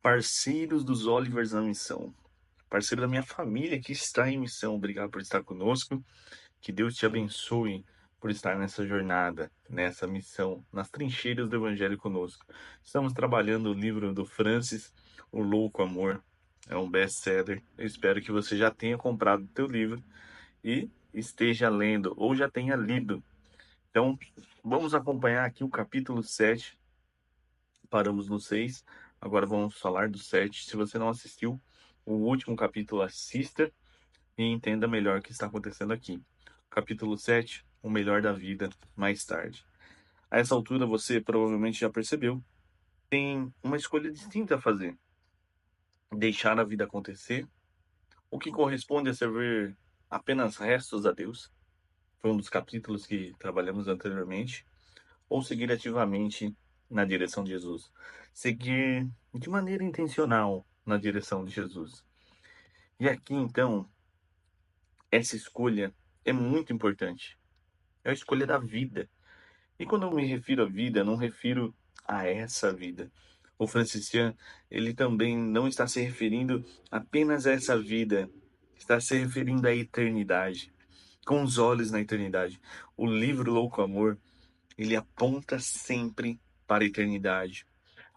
parceiros dos Olivers na missão, parceiro da minha família que está em missão. Obrigado por estar conosco. Que Deus te abençoe por estar nessa jornada, nessa missão, nas trincheiras do Evangelho conosco. Estamos trabalhando o livro do Francis, O Louco Amor. É um best-seller. Eu espero que você já tenha comprado o teu livro e esteja lendo, ou já tenha lido. Então, vamos acompanhar aqui o capítulo 7. Paramos no 6, agora vamos falar do 7. Se você não assistiu o último capítulo, assista e entenda melhor o que está acontecendo aqui. Capítulo 7, o melhor da vida, mais tarde. A essa altura, você provavelmente já percebeu, tem uma escolha distinta a fazer. Deixar a vida acontecer, o que corresponde a servir apenas restos a Deus, foi um dos capítulos que trabalhamos anteriormente, ou seguir ativamente na direção de Jesus. Seguir de maneira intencional na direção de Jesus. E aqui, então, essa escolha é muito importante. É a escolha da vida. E quando eu me refiro à vida, não refiro a essa vida. O Franciscan, ele também não está se referindo apenas a essa vida, está se referindo à eternidade, com os olhos na eternidade. O livro Louco Amor, ele aponta sempre para a eternidade.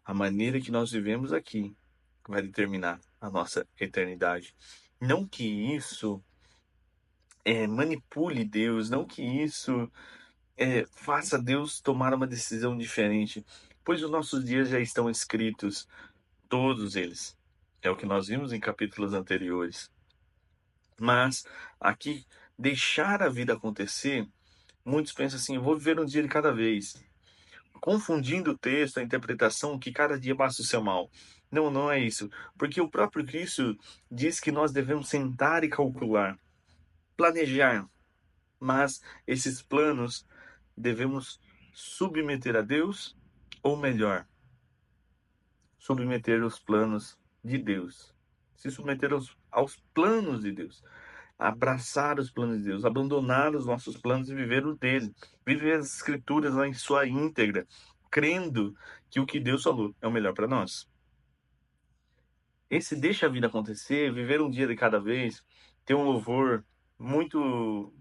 A maneira que nós vivemos aqui vai determinar a nossa eternidade. Não que isso manipule Deus, não que isso faça Deus tomar uma decisão diferente, pois os nossos dias já estão escritos, todos eles. É o que nós vimos em capítulos anteriores. Mas aqui, deixar a vida acontecer, muitos pensam assim: eu vou viver um dia de cada vez, confundindo o texto, a interpretação, que cada dia basta o seu mal. Não, não é isso. Porque o próprio Cristo diz que nós devemos sentar e calcular, planejar, mas esses planos devemos submeter a Deus, ou melhor, submeter os planos de Deus. Se submeter aos planos de Deus. Abraçar os planos de Deus, abandonar os nossos planos e viver o dele. Viver as escrituras lá em sua íntegra, crendo que o que Deus falou é o melhor para nós. Esse deixa a vida acontecer, viver um dia de cada vez, tem um louvor muito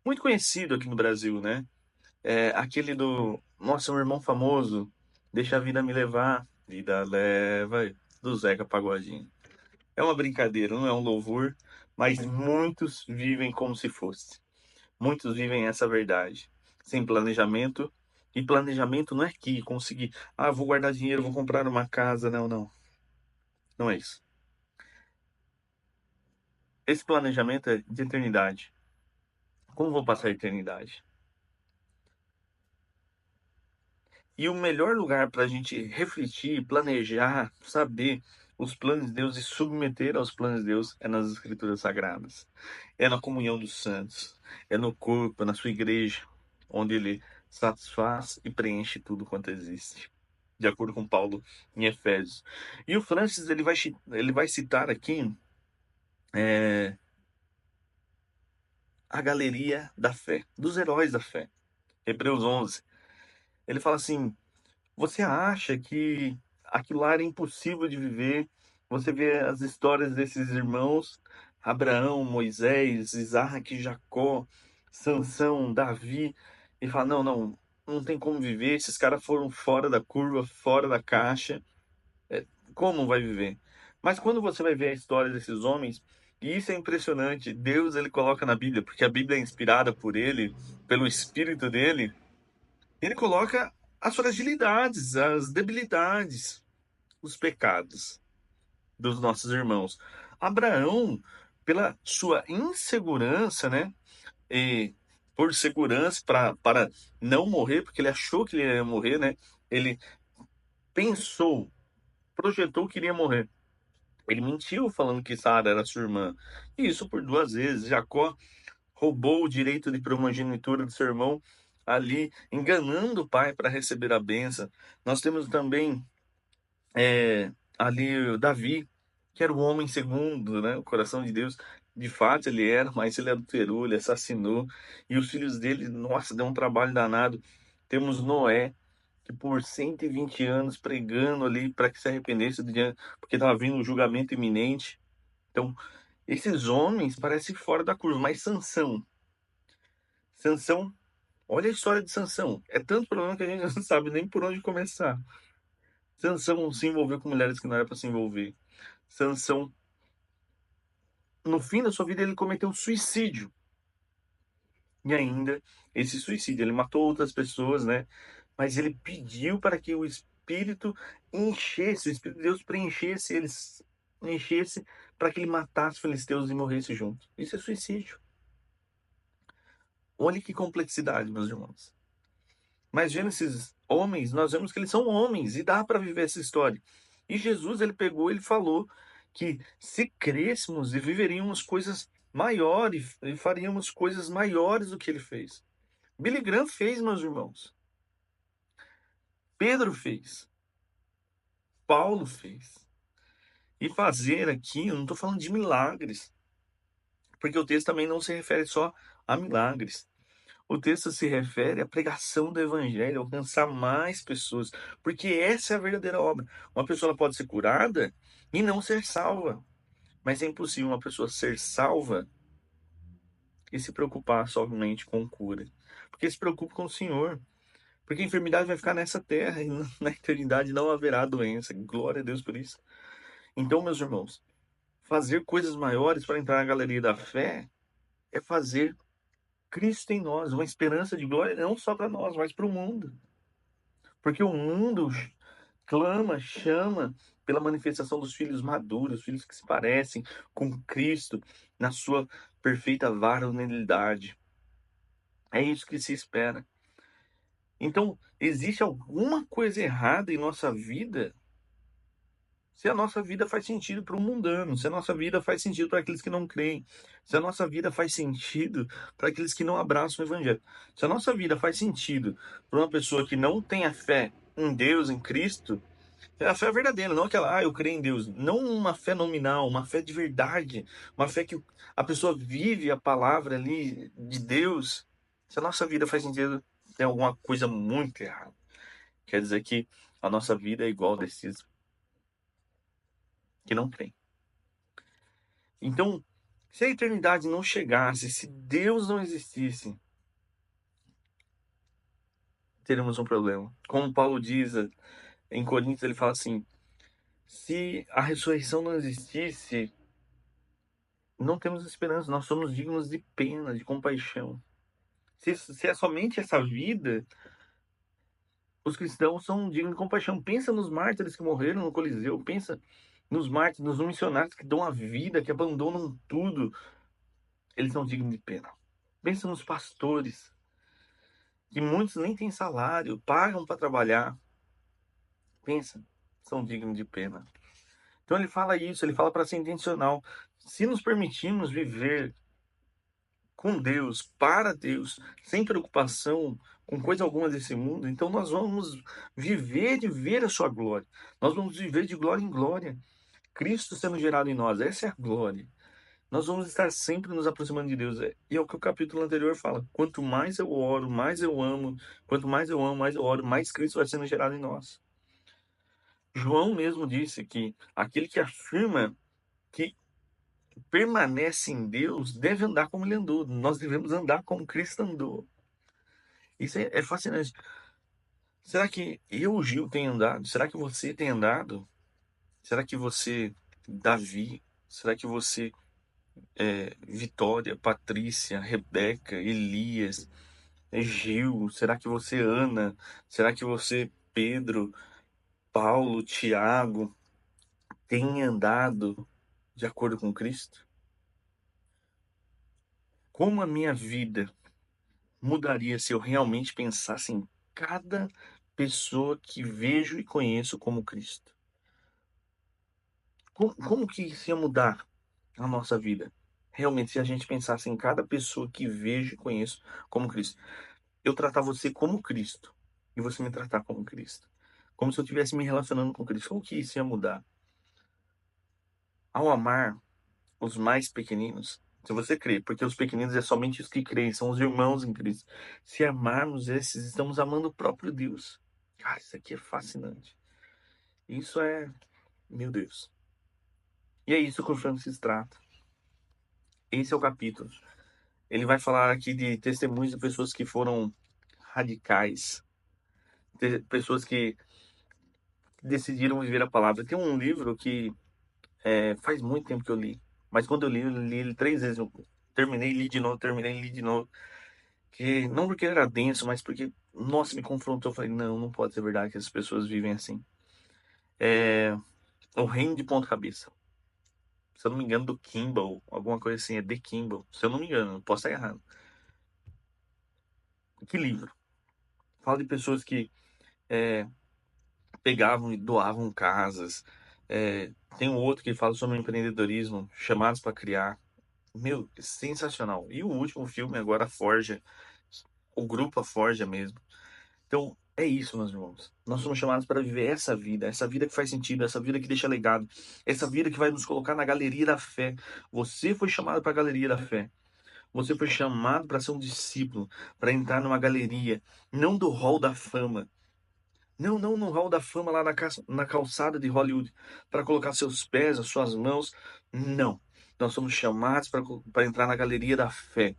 muito conhecido aqui no Brasil, né? Aquele do nosso irmão famoso, Deixa a Vida Me Levar, Vida Leva, do Zeca Pagodinho. É uma brincadeira, não é um louvor, mas muitos vivem como se fosse. Muitos vivem essa verdade, sem planejamento. E planejamento não é que conseguir, vou guardar dinheiro, vou comprar uma casa. Não, não. Não é isso. Esse planejamento é de eternidade. Como vou passar a eternidade? E o melhor lugar para a gente refletir, planejar, saber os planos de Deus e submeter aos planos de Deus é nas Escrituras Sagradas. É na comunhão dos santos. É no corpo, é na sua igreja, onde ele satisfaz e preenche tudo quanto existe. De acordo com Paulo em Efésios. E o Francis ele vai citar aqui é, a galeria da fé, dos heróis da fé. Hebreus 11. Ele fala assim: você acha que aquilo lá era impossível de viver? Você vê as histórias desses irmãos, Abraão, Moisés, Isaac, Jacó, Sansão, Davi, e fala, não, não, não tem como viver, esses caras foram fora da curva, fora da caixa, como vai viver? Mas quando você vai ver a história desses homens, e isso é impressionante, Deus ele coloca na Bíblia, porque a Bíblia é inspirada por ele, pelo Espírito dele, ele coloca as fragilidades, as debilidades, os pecados dos nossos irmãos. Abraão, pela sua insegurança, né? E por segurança para não morrer, porque ele achou que ele ia morrer, né? Ele pensou, projetou que iria morrer. Ele mentiu falando que Sara era sua irmã. E isso por duas vezes. Jacó roubou o direito de primogenitura do seu irmão ali, enganando o pai para receber a benção. Nós temos também ali o Davi, que era o homem segundo, né, o coração de Deus. De fato ele era, mas ele adulterou, ele assassinou. E os filhos dele, nossa, deu um trabalho danado. Temos Noé, que por 120 anos pregando ali para que se arrependesse, porque estava vindo um julgamento iminente. Então, esses homens parecem fora da curva, mas Sansão, olha a história de Sansão. É tanto problema que a gente não sabe nem por onde começar. Sansão se envolveu com mulheres que não era para se envolver. Sansão, no fim da sua vida, ele cometeu suicídio. E ainda, esse suicídio, ele matou outras pessoas, né? Mas ele pediu para que o Espírito enchesse, o Espírito de Deus preenchesse eles, enchesse para que ele matasse os filisteus e morresse junto. Isso é suicídio. Olha que complexidade, meus irmãos. Mas vendo esses homens, nós vemos que eles são homens e dá para viver essa história. E Jesus, ele pegou, ele falou que se crêssemos e viveríamos coisas maiores, e faríamos coisas maiores do que ele fez. Billy Graham fez, meus irmãos. Pedro fez. Paulo fez. E fazer aqui, eu não estou falando de milagres, porque o texto também não se refere só a milagres. O texto se refere à pregação do evangelho, alcançar mais pessoas, porque essa é a verdadeira obra. Uma pessoa ela pode ser curada e não ser salva, mas é impossível uma pessoa ser salva e se preocupar somente com cura, porque se preocupa com o Senhor, porque a enfermidade vai ficar nessa terra e na eternidade não haverá doença. Glória a Deus por isso. Então, meus irmãos, fazer coisas maiores para entrar na galeria da fé é fazer Cristo em nós, uma esperança de glória não só para nós, mas para o mundo. Porque o mundo clama, chama pela manifestação dos filhos maduros, filhos que se parecem com Cristo na sua perfeita varonilidade. É isso que se espera. Então, existe alguma coisa errada em nossa vida se a nossa vida faz sentido para o mundano, se a nossa vida faz sentido para aqueles que não creem, se a nossa vida faz sentido para aqueles que não abraçam o Evangelho, se a nossa vida faz sentido para uma pessoa que não tem a fé em Deus, em Cristo, é a fé verdadeira, não aquela, eu creio em Deus, não uma fé nominal, uma fé de verdade, uma fé que a pessoa vive a palavra ali de Deus. Se a nossa vida faz sentido, tem alguma coisa muito errada. Quer dizer que a nossa vida é igual a desses que não creem. Então, se a eternidade não chegasse, se Deus não existisse, teríamos um problema. Como Paulo diz em Coríntios, ele fala assim: se a ressurreição não existisse, não temos esperança, nós somos dignos de pena, de compaixão. Se é somente essa vida, os cristãos são dignos de compaixão. Pensa nos mártires que morreram no Coliseu, pensa nos mártires, nos missionários que dão a vida, que abandonam tudo. Eles são dignos de pena. Pensa nos pastores, que muitos nem têm salário, pagam para trabalhar. Pensa, são dignos de pena. Então ele fala isso, ele fala para ser intencional. Se nos permitirmos viver com Deus, para Deus, sem preocupação com coisa alguma desse mundo, então nós vamos viver de ver a sua glória. Nós vamos viver de glória em glória. Cristo sendo gerado em nós, essa é a glória. Nós vamos estar sempre nos aproximando de Deus. E é o que o capítulo anterior fala. Quanto mais eu oro, mais eu amo. Quanto mais eu amo, mais eu oro, mais Cristo vai sendo gerado em nós. João mesmo disse que aquele que afirma que permanece em Deus deve andar como ele andou. Nós devemos andar como Cristo andou. Isso é fascinante. Será que eu, Gil, tenho andado? Será que você tem andado? Será que você, Davi? Será que você, Vitória, Patrícia, Rebeca, Elias, Gil? Será que você, Ana? Será que você, Pedro, Paulo, Tiago, tem andado de acordo com Cristo? Como a minha vida mudaria se eu realmente pensasse em cada pessoa que vejo e conheço como Cristo? Como que isso ia mudar a nossa vida? Realmente, se a gente pensasse em cada pessoa que vejo e conheço como Cristo. Eu tratar você como Cristo e você me tratar como Cristo. Como se eu estivesse me relacionando com Cristo. Como que isso ia mudar? Ao amar os mais pequeninos, se você crê, porque os pequeninos é somente os que creem, são os irmãos em Cristo. Se amarmos esses, estamos amando o próprio Deus. Cara, isso aqui é fascinante. Isso é, meu Deus. E é isso que o Francis trata. Esse é o capítulo. Ele vai falar aqui de testemunhos de pessoas que foram radicais, pessoas que decidiram viver a palavra. Tem um livro que faz muito tempo que eu li, mas quando eu li ele 3 vezes. Eu terminei, li de novo, terminei, li de novo. Que, não porque ele era denso, mas porque, nossa, me confrontou. Eu falei, não, não pode ser verdade que essas pessoas vivem assim. É O Reino de Ponta Cabeça. Se eu não me engano, do Kimball, alguma coisa assim, é The Kimball. Se eu não me engano, posso estar errado. Que livro? Fala de pessoas que é, pegavam e doavam casas. Tem um outro que fala sobre empreendedorismo, chamados para criar. Meu, sensacional. E o último filme, agora, a Forja. O grupo A Forja mesmo. Então, é isso, meus irmãos. Nós somos chamados para viver essa vida que faz sentido, essa vida que deixa legado, essa vida que vai nos colocar na galeria da fé. Você foi chamado para a galeria da fé. Você foi chamado para ser um discípulo, para entrar numa galeria, não do hall da fama. Não, não no hall da fama lá na calçada de Hollywood, para colocar seus pés, as suas mãos. Não. Nós somos chamados para entrar na galeria da fé.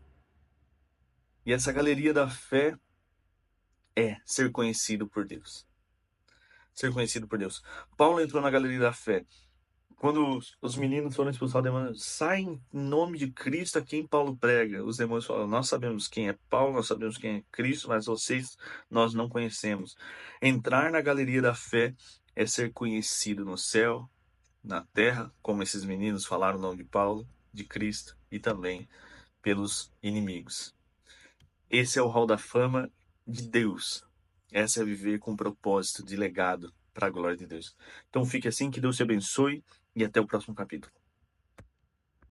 E essa galeria da fé é ser conhecido por Deus. Ser conhecido por Deus. Paulo entrou na galeria da fé. Quando os meninos foram expulsar o demônio, sai em nome de Cristo a quem Paulo prega. Os demônios falam: nós sabemos quem é Paulo, nós sabemos quem é Cristo, mas vocês nós não conhecemos. Entrar na galeria da fé é ser conhecido no céu, na terra, como esses meninos falaram o nome de Paulo, de Cristo e também pelos inimigos. Esse é o hall da fama de Deus. Essa é viver com propósito de legado para a glória de Deus. Então fique assim, que Deus te abençoe e até o próximo capítulo.